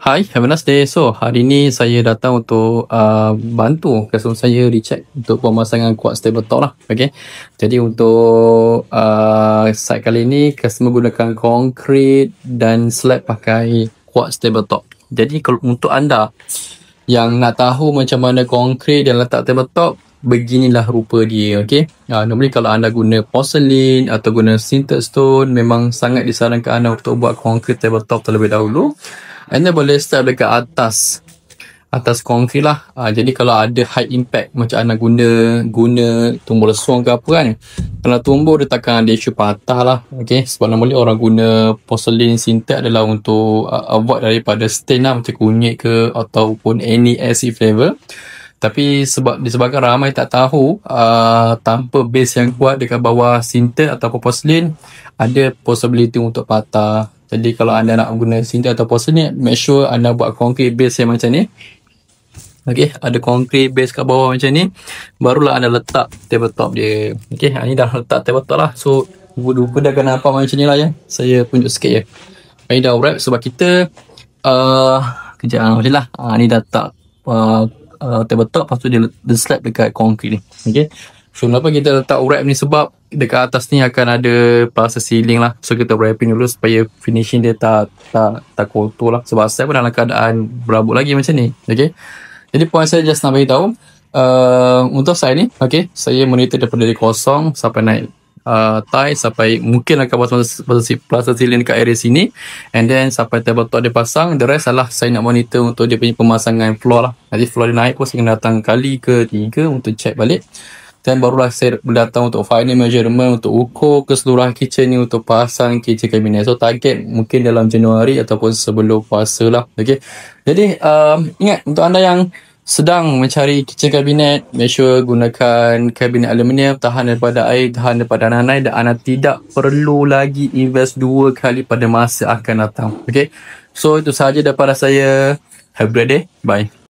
Hi, have a nice day. So, hari ni saya datang untuk bantu customer saya recheck untuk pemasangan kuat stable top lah. Okay. Jadi untuk site kali ni, customer gunakan konkrit dan slab pakai kuat stable top. Jadi kalau untuk anda yang nak tahu macam mana konkrit dan letak tabletop, beginilah rupa dia. Okay. Normally kalau anda guna porcelain atau guna sintered stone, memang sangat disarankan anda untuk buat konkrit tabletop terlebih dahulu. Anda boleh start dekat atas konkrit lah. Jadi kalau ada high impact macam anda guna tumbuh lesung ke apa kan, kalau tumbuh dia takkan ada isu patah lah. Okay. Sebab normally orang guna porcelain sintered adalah untuk avoid daripada stain lah, macam kunyit ke ataupun any acid flavor. Tapi disebabkan ramai tak tahu, tanpa base yang kuat dekat bawah sintered atau porcelain, ada possibility untuk patah. Jadi kalau anda nak guna sintered atau porcelain, make sure anda buat concrete base yang macam ni. Okay, ada concrete base kat bawah macam ni, barulah anda letak tabletop dia. Okay, ni dah letak tabletop lah. So, rupa dah kena apa macam ni lah ya. Saya tunjuk sikit ya. Ini dah wrap sebab kita kejap boleh lah. Ni dah letak tabletop, lepas tu dia slap dekat concrete ni. Okay. So, kenapa kita letak wrap ni? Sebab dekat atas ni akan ada plaster ceiling lah. So, kita wrapping dulu supaya finishing dia tak kotor lah. Sebab saya pun dalam keadaan berabuk lagi macam ni. Okay. Jadi, point saya just nak beritahu. Untuk saya ni, okay, saya monitor daripada dari kosong sampai naik tie, sampai mungkin akan plaster ceiling dekat area sini. And then, sampai tabletop dia pasang. The rest adalah saya nak monitor untuk dia punya pemasangan floor lah. Nanti floor dia naik pun saya kena datang kali ke 3 untuk check balik. Dan barulah saya datang untuk final measurement untuk ukur keseluruhan kitchen ni untuk pasang kitchen cabinet. So target mungkin dalam Januari ataupun sebelum puasa lah. Okay. Jadi ingat untuk anda yang sedang mencari kitchen cabinet, make sure gunakan kabinet aluminium, tahan daripada air, tahan daripada nanai, dan anda tidak perlu lagi invest 2 kali pada masa akan datang. Okay. So itu sahaja daripada saya. Have a great day. Bye.